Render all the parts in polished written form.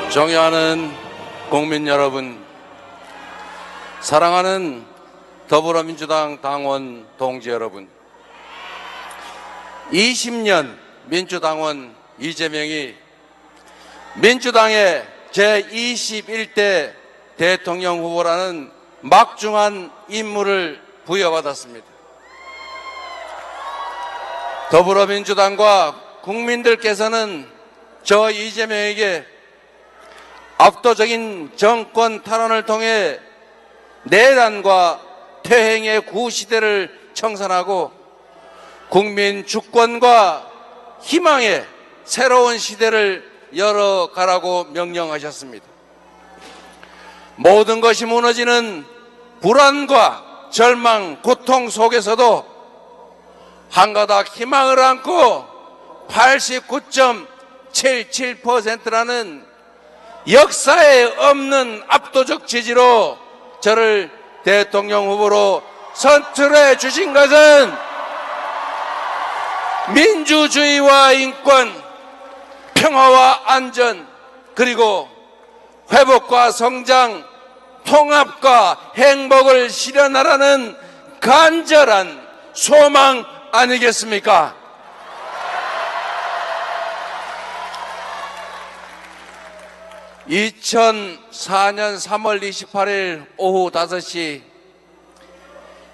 존경하는 국민 여러분, 사랑하는 더불어민주당 당원 동지 여러분, 20년 민주당원 이재명이 민주당의 제21대 대통령 후보라는 막중한 임무를 부여받았습니다. 더불어민주당과 국민들께서는 저 이재명에게 압도적인 정권 탈환을 통해 내란과 퇴행의 구시대를 청산하고 국민 주권과 희망의 새로운 시대를 열어가라고 명령하셨습니다. 모든 것이 무너지는 불안과 절망, 고통 속에서도 한 가닥 희망을 안고 89.77%라는 역사에 없는 압도적 지지로 저를 대통령 후보로 선출해 주신 것은 민주주의와 인권, 평화와 안전, 그리고 회복과 성장, 통합과 행복을 실현하라는 간절한 소망 아니겠습니까? (2004년 3월 28일) 오후 5시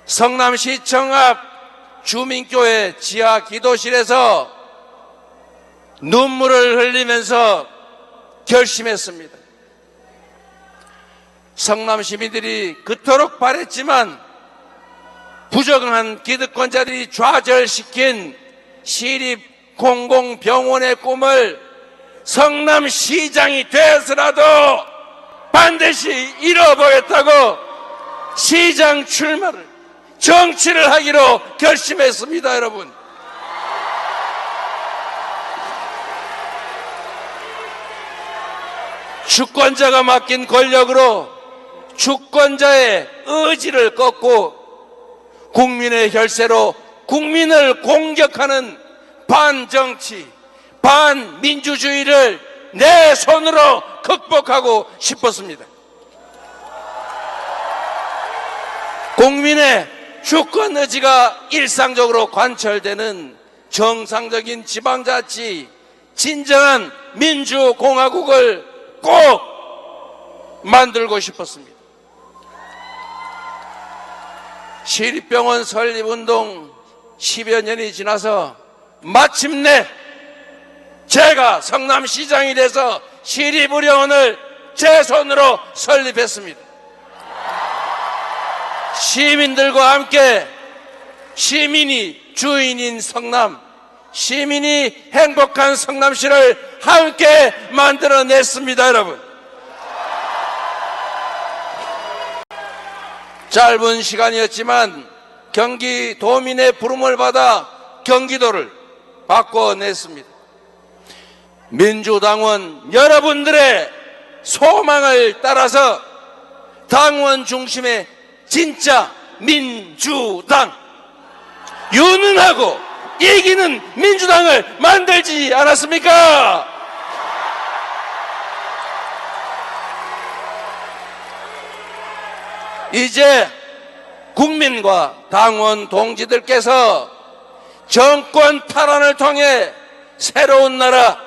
성남시청 앞 주민교회 지하 기도실에서 눈물을 흘리면서 결심했습니다. 성남 시민들이 그토록 바랬지만 부정한 기득권자들이 좌절시킨 시립 공공병원의 꿈을 성남시장이 되어서라도 반드시 이뤄보겠다고 시장 출마를, 정치를 하기로 결심했습니다. 여러분, 주권자가 맡긴 권력으로 주권자의 의지를 꺾고 국민의 혈세로 국민을 공격하는 반정치, 반민주주의를 내 손으로 극복하고 싶었습니다. 국민의 주권 의지가 일상적으로 관철되는 정상적인 지방자치, 진정한 민주공화국을 꼭 만들고 싶었습니다. 시립병원 설립운동 10여 년이 지나서 마침내 제가 성남시장이 돼서 시립의료원을 제 손으로 설립했습니다. 시민들과 함께 시민이 주인인 성남, 시민이 행복한 성남시를 함께 만들어냈습니다. 여러분, 짧은 시간이었지만 경기도민의 부름을 받아 경기도를 바꿔냈습니다. 민주당원 여러분들의 소망을 따라서 당원 중심의 진짜 민주당, 유능하고 이기는 민주당을 만들지 않았습니까? 이제 국민과 당원 동지들께서 정권 탈환을 통해 새로운 나라,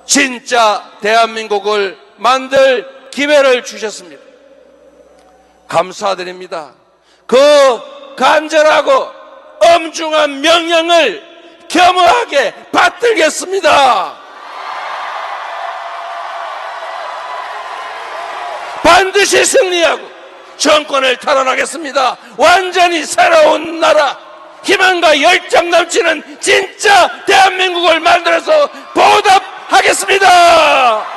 진짜 대한민국을 만들 기회를 주셨습니다. 감사드립니다. 그 간절하고 엄중한 명령을 겸허하게 받들겠습니다. 반드시 승리하고 정권을 탈환하겠습니다. 완전히 새로운 나라, 희망과 열정 넘치는 진짜 대한민국을 만들어서 보답하겠습니다.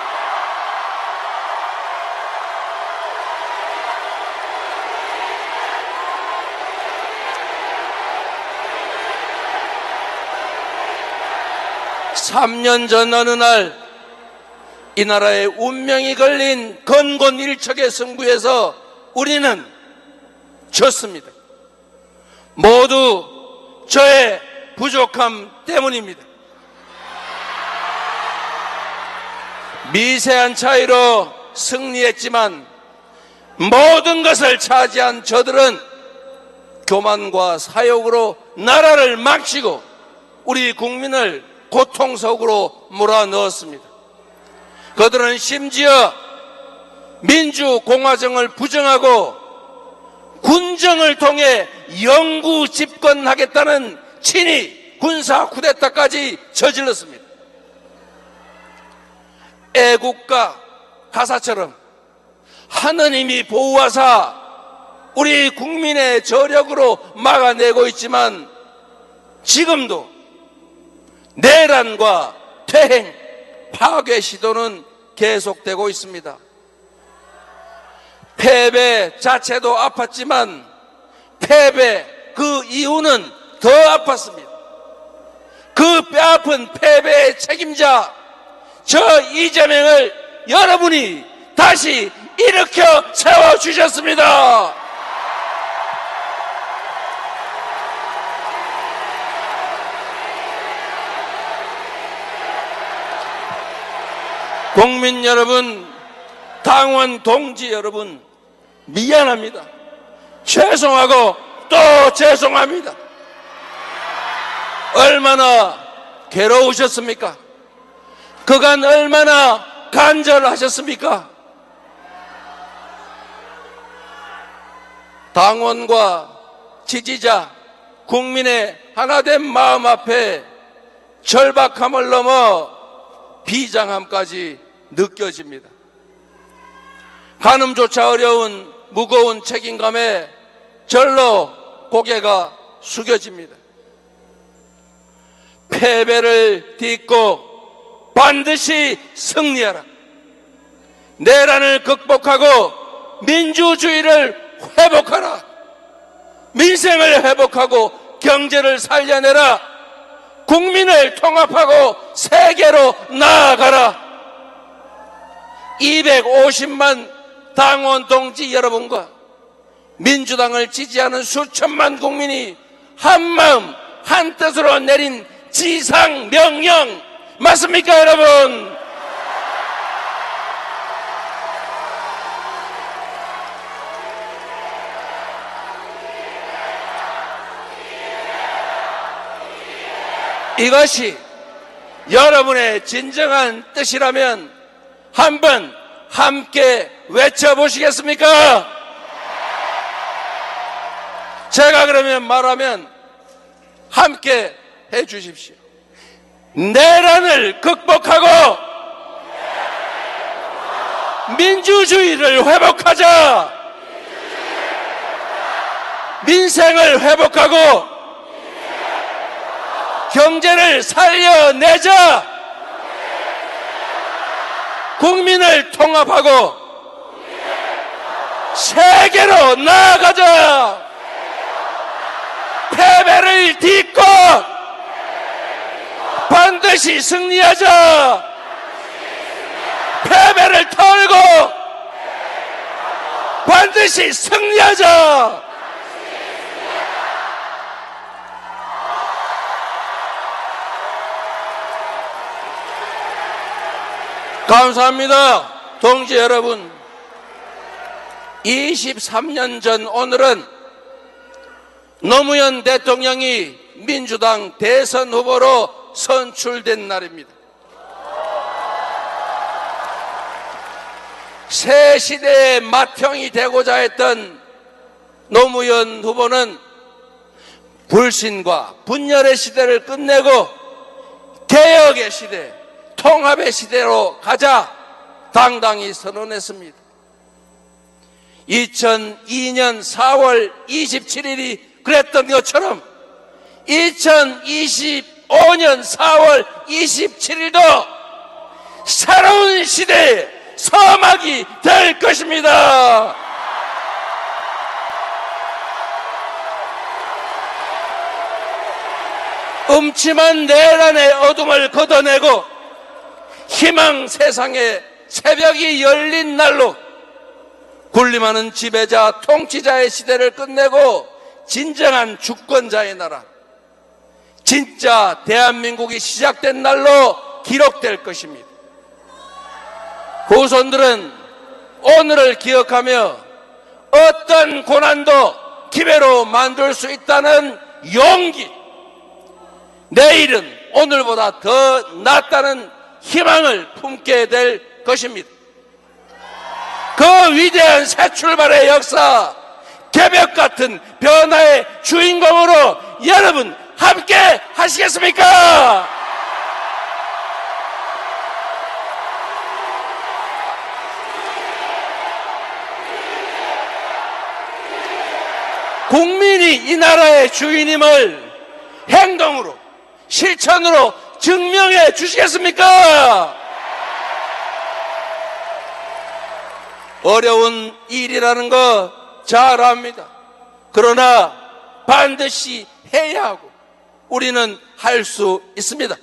(3년) 전 어느 날 이 나라의 운명이 걸린 건곤일척의 승부에서 우리는 졌습니다. 모두 저의 부족함 때문입니다. 미세한 차이로 승리했지만 모든 것을 차지한 저들은 교만과 사욕으로 나라를 망치고 우리 국민을 고통 속으로 몰아넣었습니다. 그들은 심지어 민주공화정을 부정하고 군정을 통해 영구 집권하겠다는 친위 군사 쿠데타까지 저질렀습니다. 애국가 가사처럼 하느님이 보호하사 우리 국민의 저력으로 막아내고 있지만 지금도 내란과 퇴행, 파괴 시도는 계속되고 있습니다. 패배 자체도 아팠지만 패배 그 이유는 더 아팠습니다. 그 뼈아픈 패배의 책임자 저 이재명을 여러분이 다시 일으켜 세워주셨습니다. 국민 여러분, 당원 동지 여러분, 미안합니다. 죄송하고 또 죄송합니다. 얼마나 괴로우셨습니까? 그간 얼마나 간절하셨습니까? 당원과 지지자, 국민의 하나된 마음 앞에 절박함을 넘어 비장함까지 느껴집니다. 가늠조차 어려운 무거운 책임감에 절로 고개가 숙여집니다. 패배를 딛고 반드시 승리하라. 내란을 극복하고 민주주의를 회복하라. 민생을 회복하고 경제를 살려내라. 국민을 통합하고 세계로 나아가라. 250만 당원 동지 여러분과 민주당을 지지하는 수천만 국민이 한마음 한뜻으로 내린 지상명령 맞습니까, 여러분? 이것이 여러분의 진정한 뜻이라면 한번 함께 외쳐보시겠습니까? 제가 그러면 말하면 함께 해주십시오. 내란을 극복하고 민주주의를 회복하자. 민생을 회복하고 경제를 살려내자. 국민을 통합하고 세계로 나아가자. 패배를 딛고 반드시 승리하자. 패배를 털고 반드시 승리하자. 감사합니다. 동지 여러분, 23년 전 오늘은 노무현 대통령이 민주당 대선 후보로 선출된 날입니다. 새 시대의 맏형이 되고자 했던 노무현 후보는 불신과 분열의 시대를 끝내고 개혁의 시대, 통합의 시대로 가자 당당히 선언했습니다. 2002년 4월 27일이 그랬던 것처럼 2025년 4월 27일도 새로운 시대의 서막이 될 것입니다. 음침한 내란의 어둠을 걷어내고 희망 세상의 새벽이 열린 날로 군림하는 지배자 통치자의 시대를 끝내고 진정한 주권자의 나라, 진짜 대한민국이 시작된 날로 기록될 것입니다. 후손들은 오늘을 기억하며 어떤 고난도 기회로 만들 수 있다는 용기, 내일은 오늘보다 더 낫다는 희망을 품게 될 것입니다. 그 위대한 새 출발의 역사, 개벽 같은 변화의 주인공으로 여러분 함께 하시겠습니까? 국민이 이 나라의 주인임을 행동으로, 실천으로 증명해 주시겠습니까? 어려운 일이라는 거 잘 압니다. 그러나 반드시 해야 하고 우리는 할 수 있습니다.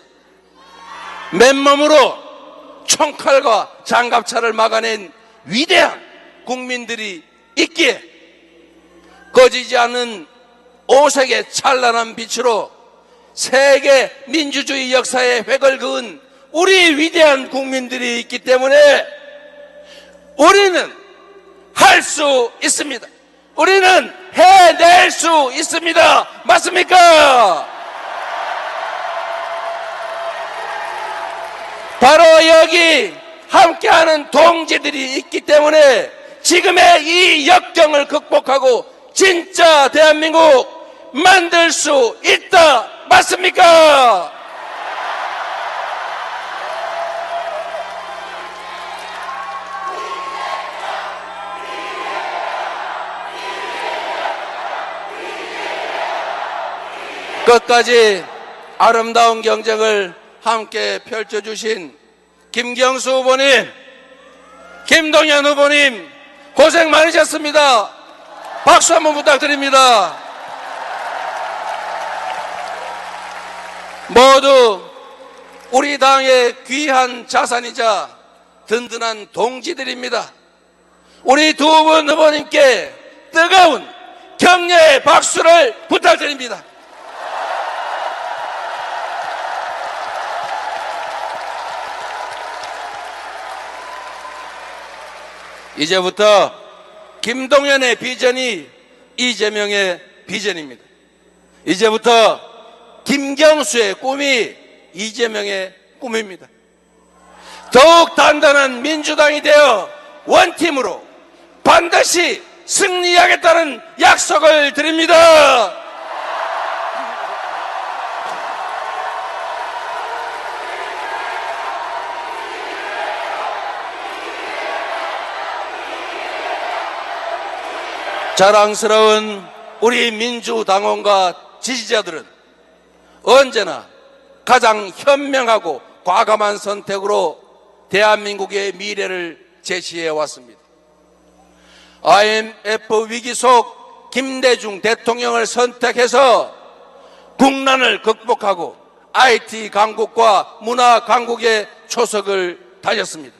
맨몸으로 총칼과 장갑차를 막아낸 위대한 국민들이 있기에 꺼지지 않는 오색의 찬란한 빛으로 세계 민주주의 역사의 획을 그은 우리 위대한 국민들이 있기 때문에 우리는 할 수 있습니다. 우리는 해낼 수 있습니다. 맞습니까? 바로 여기 함께하는 동지들이 있기 때문에 지금의 이 역경을 극복하고 진짜 대한민국 만들 수 있다. 맞습니까? 끝까지 아름다운 경쟁을 함께 펼쳐주신 김경수 후보님, 김동연 후보님 고생 많으셨습니다. 박수 한번 부탁드립니다. 모두 우리 당의 귀한 자산이자 든든한 동지들입니다. 우리 두 분 후보님께 뜨거운 격려의 박수를 부탁드립니다. 이제부터 김동연의 비전이 이재명의 비전입니다. 이제부터 김경수의 꿈이 이재명의 꿈입니다. 더욱 단단한 민주당이 되어 원팀으로 반드시 승리하겠다는 약속을 드립니다. 자랑스러운 우리 민주당원과 지지자들은 언제나 가장 현명하고 과감한 선택으로 대한민국의 미래를 제시해 왔습니다. IMF 위기 속 김대중 대통령을 선택해서 국난을 극복하고 IT 강국과 문화 강국의 초석을 다졌습니다.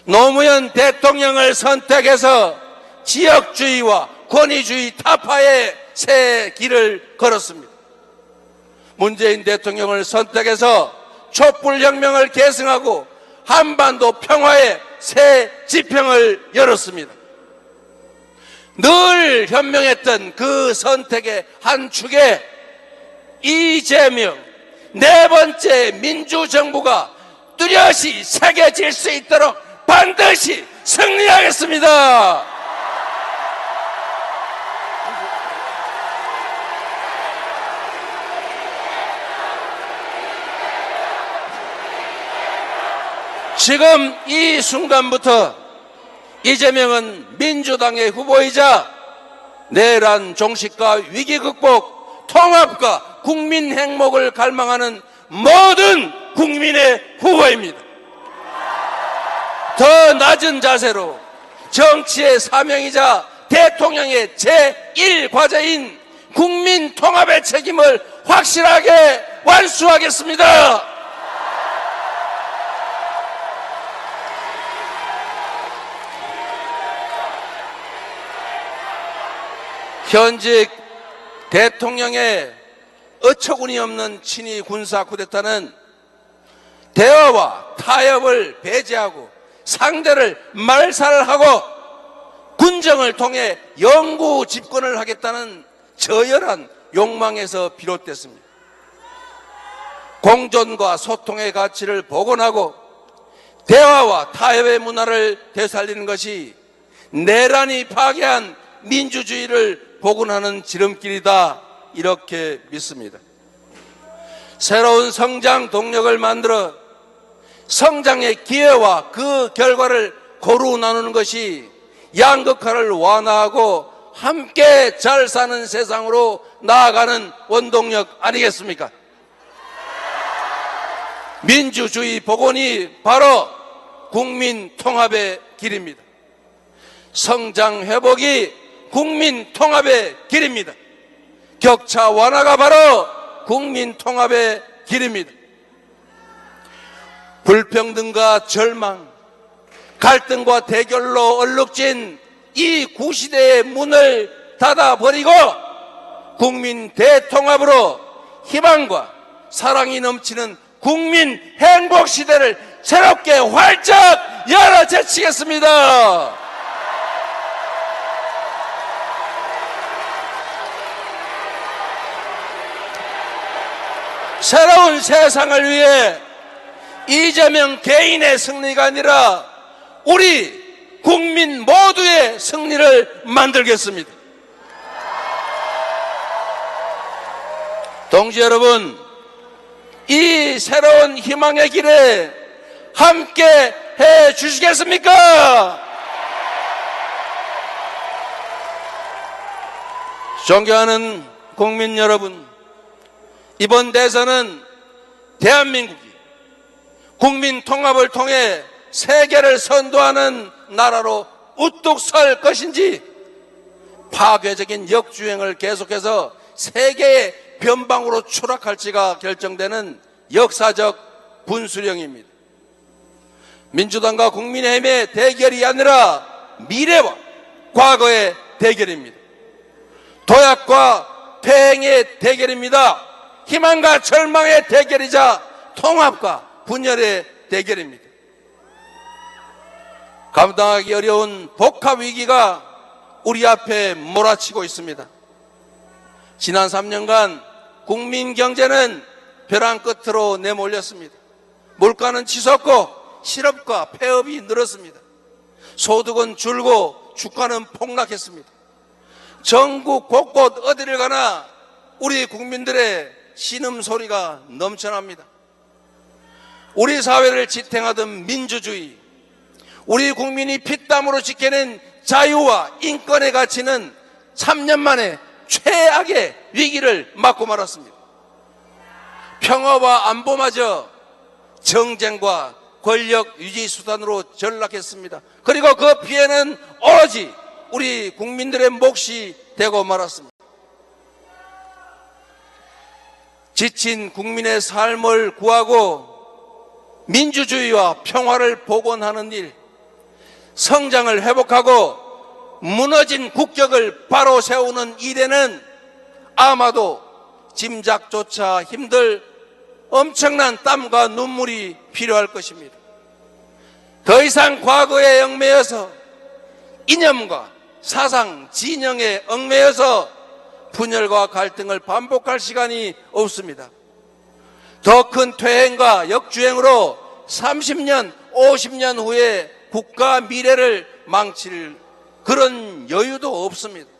노무현 대통령을 선택해서 지역주의와 권위주의 타파의 새 길을 걸었습니다. 문재인 대통령을 선택해서 촛불혁명을 계승하고 한반도 평화의 새 지평을 열었습니다. 늘 현명했던 그 선택의 한 축에 이재명 네 번째 민주정부가 뚜렷이 새겨질 수 있도록 반드시 승리하겠습니다. 지금 이 순간부터 이재명은 민주당의 후보이자 내란 종식과 위기 극복, 통합과 국민 행복을 갈망하는 모든 국민의 후보입니다. 더 낮은 자세로 정치의 사명이자 대통령의 제1과제인 국민 통합의 책임을 확실하게 완수하겠습니다. 현직 대통령의 어처구니 없는 친위 군사 쿠데타는 대화와 타협을 배제하고 상대를 말살하고 군정을 통해 영구 집권을 하겠다는 저열한 욕망에서 비롯됐습니다. 공존과 소통의 가치를 복원하고 대화와 타협의 문화를 되살리는 것이 내란이 파괴한 민주주의를 복원하는 지름길이다, 이렇게 믿습니다. 새로운 성장 동력을 만들어 성장의 기회와 그 결과를 고루 나누는 것이 양극화를 완화하고 함께 잘 사는 세상으로 나아가는 원동력 아니겠습니까? 민주주의 복원이 바로 국민 통합의 길입니다. 성장 회복이 국민 통합의 길입니다. 격차 완화가 바로 국민 통합의 길입니다. 불평등과 절망, 갈등과 대결로 얼룩진 이 구시대의 문을 닫아버리고 국민 대통합으로 희망과 사랑이 넘치는 국민 행복 시대를 새롭게 활짝 열어 제치겠습니다. 새로운 세상을 위해 이재명 개인의 승리가 아니라 우리 국민 모두의 승리를 만들겠습니다. 동지 여러분, 이 새로운 희망의 길에 함께 해 주시겠습니까? 존경하는 국민 여러분, 이번 대선은 대한민국이 국민 통합을 통해 세계를 선도하는 나라로 우뚝 설 것인지 파괴적인 역주행을 계속해서 세계의 변방으로 추락할지가 결정되는 역사적 분수령입니다. 민주당과 국민의힘의 대결이 아니라 미래와 과거의 대결입니다. 도약과 퇴행의 대결입니다. 희망과 절망의 대결이자 통합과 분열의 대결입니다. 감당하기 어려운 복합 위기가 우리 앞에 몰아치고 있습니다. 지난 3년간 국민 경제는 벼랑 끝으로 내몰렸습니다. 물가는 치솟고 실업과 폐업이 늘었습니다. 소득은 줄고 주가는 폭락했습니다. 전국 곳곳 어디를 가나 우리 국민들의 신음소리가 넘쳐납니다. 우리 사회를 지탱하던 민주주의, 우리 국민이 피땀으로 지켜낸 자유와 인권의 가치는 3년 만에 최악의 위기를 맞고 말았습니다. 평화와 안보마저 정쟁과 권력 유지 수단으로 전락했습니다. 그리고 그 피해는 오로지 우리 국민들의 몫이 되고 말았습니다. 지친 국민의 삶을 구하고 민주주의와 평화를 복원하는 일, 성장을 회복하고 무너진 국격을 바로 세우는 일에는 아마도 짐작조차 힘들 엄청난 땀과 눈물이 필요할 것입니다. 더 이상 과거에 얽매여서 이념과 사상, 진영에 얽매여서 분열과 갈등을 반복할 시간이 없습니다. 더 큰 퇴행과 역주행으로 30년, 50년 후에 국가 미래를 망칠 그런 여유도 없습니다.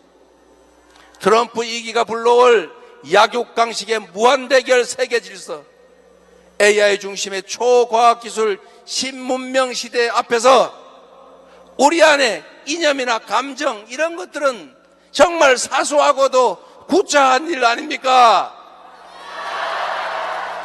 트럼프 2기가 불러올 약육강식의 무한대결 세계질서, AI 중심의 초과학기술 신문명 시대 앞에서 우리 안에 이념이나 감정 이런 것들은 정말 사소하고도 구차한 일 아닙니까?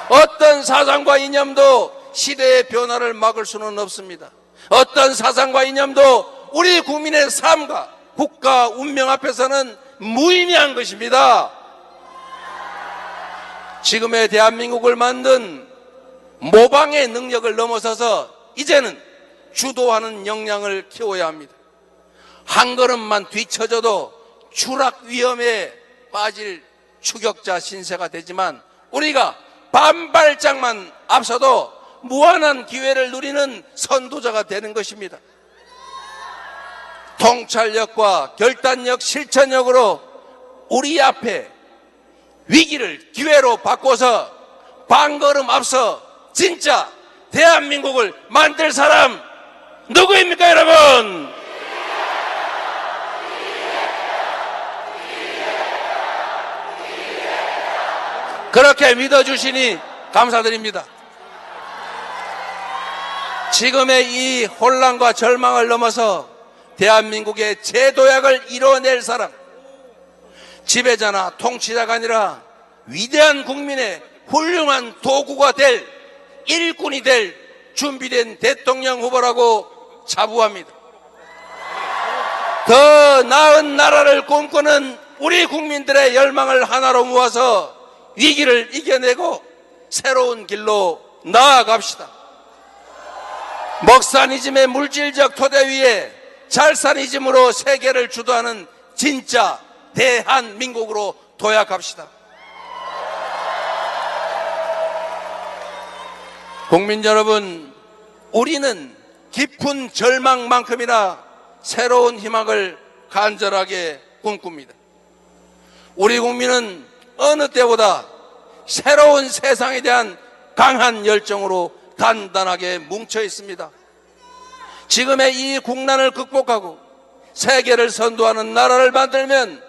어떤 사상과 이념도 시대의 변화를 막을 수는 없습니다. 어떤 사상과 이념도 우리 국민의 삶과 국가 운명 앞에서는 무의미한 것입니다. 지금의 대한민국을 만든 모방의 능력을 넘어서서 이제는 주도하는 역량을 키워야 합니다. 한 걸음만 뒤처져도 추락 위험에 빠질 추격자 신세가 되지만 우리가 반발짝만 앞서도 무한한 기회를 누리는 선도자가 되는 것입니다. 통찰력과 결단력, 실천력으로 우리 앞에 위기를 기회로 바꿔서 반걸음 앞서 진짜 대한민국을 만들 사람 누구입니까, 여러분? 그렇게 믿어주시니 감사드립니다. 지금의 이 혼란과 절망을 넘어서 대한민국의 재도약을 이뤄낼 사람, 지배자나 통치자가 아니라 위대한 국민의 훌륭한 도구가 될, 일꾼이 될 준비된 대통령 후보라고 자부합니다. 더 나은 나라를 꿈꾸는 우리 국민들의 열망을 하나로 모아서 위기를 이겨내고 새로운 길로 나아갑시다. 먹사니즘의 물질적 토대 위에 잘사니즘으로 세계를 주도하는 진짜 대한민국으로 도약합시다. 국민 여러분, 우리는 깊은 절망만큼이나 새로운 희망을 간절하게 꿈꿉니다. 우리 국민은 어느 때보다 새로운 세상에 대한 강한 열정으로 단단하게 뭉쳐 있습니다. 지금의 이 국난을 극복하고 세계를 선도하는 나라를 만들면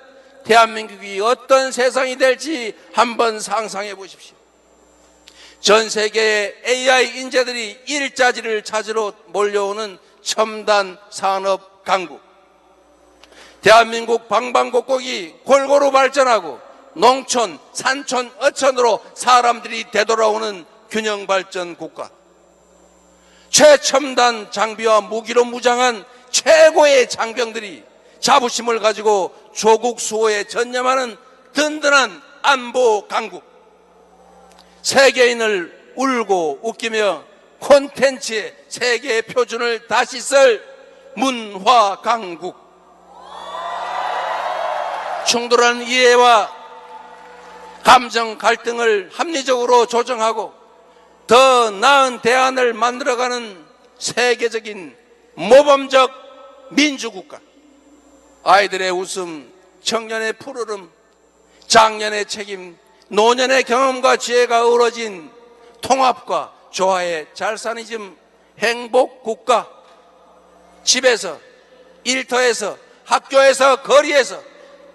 대한민국이 어떤 세상이 될지 한번 상상해 보십시오. 전 세계의 AI 인재들이 일자리를 찾으러 몰려오는 첨단 산업 강국, 대한민국 방방곡곡이 골고루 발전하고 농촌, 산촌, 어촌으로 사람들이 되돌아오는 균형 발전 국가, 최첨단 장비와 무기로 무장한 최고의 장병들이 자부심을 가지고 조국 수호에 전념하는 든든한 안보 강국, 세계인을 울고 웃기며 콘텐츠의 세계 표준을 다시 쓸 문화 강국, 충돌하는 이해와 감정 갈등을 합리적으로 조정하고 더 나은 대안을 만들어가는 세계적인 모범적 민주국가, 아이들의 웃음, 청년의 푸르름, 장년의 책임, 노년의 경험과 지혜가 어우러진 통합과 조화의 잘사니즘 행복국가, 집에서, 일터에서, 학교에서, 거리에서,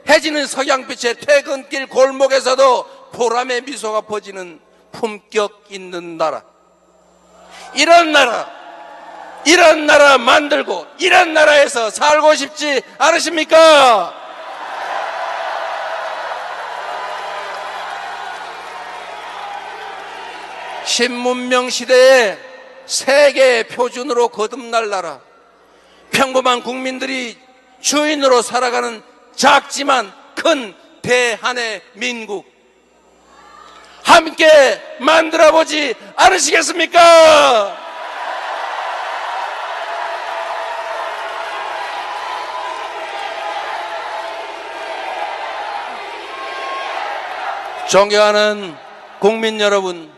해지는 석양빛의 퇴근길 골목에서도 보람의 미소가 퍼지는 품격 있는 나라, 이런 나라 만들고 이런 나라에서 살고 싶지 않으십니까? 신문명 시대에 세계 표준으로 거듭날 나라, 평범한 국민들이 주인으로 살아가는 작지만 큰 대한의 민국, 함께 만들어보지 않으시겠습니까? 존경하는 국민 여러분,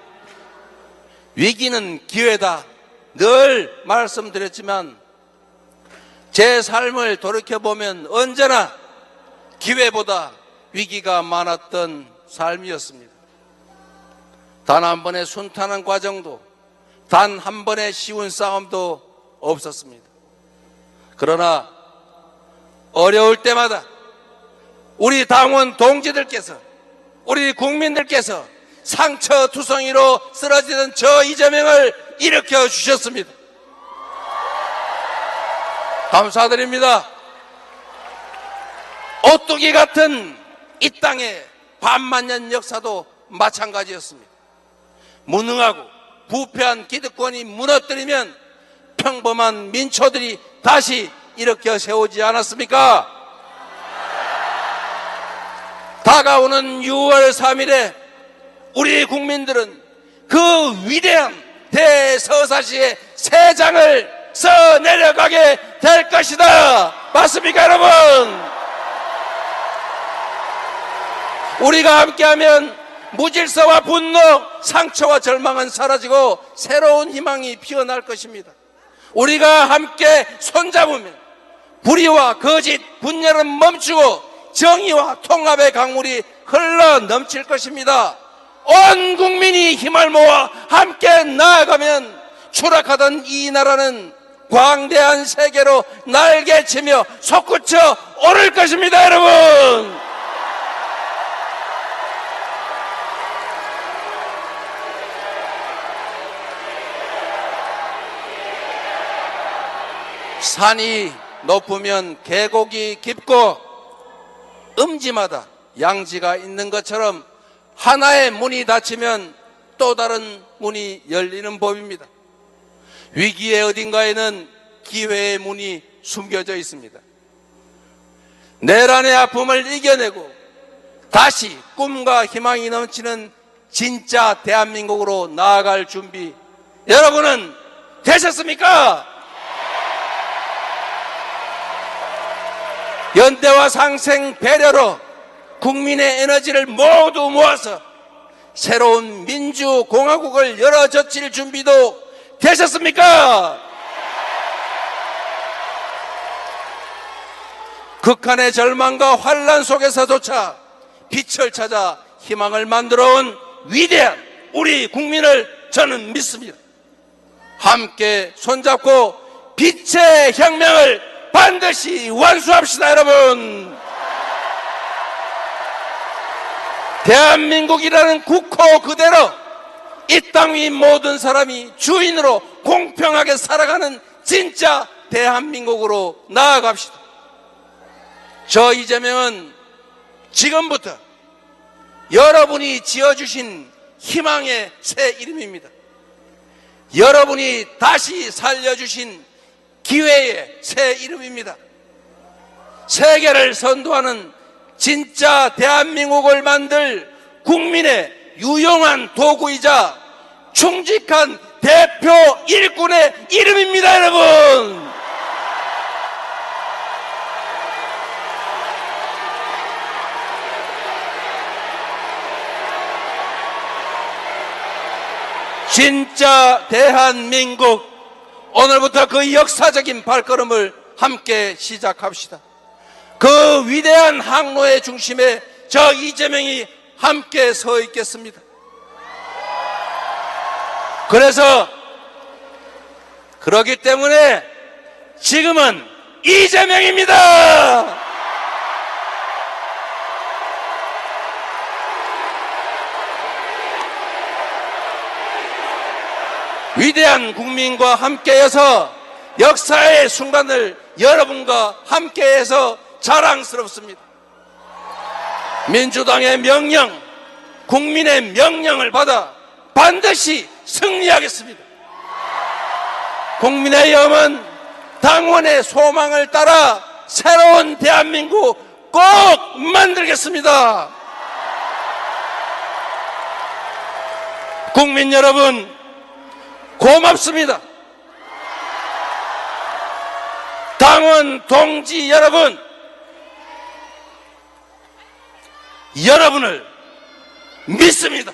위기는 기회다 늘 말씀드렸지만 제 삶을 돌이켜보면 언제나 기회보다 위기가 많았던 삶이었습니다. 단 한 번의 순탄한 과정도, 단 한 번의 쉬운 싸움도 없었습니다. 그러나 어려울 때마다 우리 당원 동지들께서, 우리 국민들께서 상처투성이로 쓰러지던 저 이재명을 일으켜 주셨습니다. 감사드립니다. 오뚜기 같은 이 땅의 반만년 역사도 마찬가지였습니다. 무능하고 부패한 기득권이 무너뜨리면 평범한 민초들이 다시 일으켜 세우지 않았습니까? 다가오는 6월 3일에 우리 국민들은 그 위대한 대서사시의 새 장을 써 내려가게 될 것이다. 맞습니까, 여러분? 우리가 함께하면 무질서와 분노, 상처와 절망은 사라지고 새로운 희망이 피어날 것입니다. 우리가 함께 손잡으면 불의와 거짓, 분열은 멈추고 정의와 통합의 강물이 흘러 넘칠 것입니다. 온 국민이 힘을 모아 함께 나아가면 추락하던 이 나라는 광대한 세계로 날개치며 솟구쳐 오를 것입니다, 여러분. 산이 높으면 계곡이 깊고 음지마다 양지가 있는 것처럼 하나의 문이 닫히면 또 다른 문이 열리는 법입니다. 위기의 어딘가에는 기회의 문이 숨겨져 있습니다. 내란의 아픔을 이겨내고 다시 꿈과 희망이 넘치는 진짜 대한민국으로 나아갈 준비 여러분은 되셨습니까? 연대와 상생 배려로 국민의 에너지를 모두 모아서 새로운 민주공화국을 열어젖힐 준비도 되셨습니까? 극한의 절망과 환란 속에서조차 빛을 찾아 희망을 만들어온 위대한 우리 국민을 저는 믿습니다. 함께 손잡고 빛의 혁명을 반드시 완수합시다, 여러분. 대한민국이라는 국호 그대로 이 땅 위 모든 사람이 주인으로 공평하게 살아가는 진짜 대한민국으로 나아갑시다. 저 이재명은 지금부터 여러분이 지어주신 희망의 새 이름입니다. 여러분이 다시 살려주신 기회의 새 이름입니다. 세계를 선도하는 진짜 대한민국을 만들 국민의 유용한 도구이자 충직한 대표 일꾼의 이름입니다, 여러분. 진짜 대한민국, 오늘부터 그 역사적인 발걸음을 함께 시작합시다. 그 위대한 항로의 중심에 저 이재명이 함께 서 있겠습니다. 그러기 때문에 지금은 이재명입니다. 위대한 국민과 함께해서 역사의 순간을 여러분과 함께해서 자랑스럽습니다. 민주당의 명령, 국민의 명령을 받아 반드시 승리하겠습니다. 국민의힘은 당원의 소망을 따라 새로운 대한민국 꼭 만들겠습니다. 국민 여러분, 고맙습니다. 당원 동지 여러분, 여러분을 믿습니다.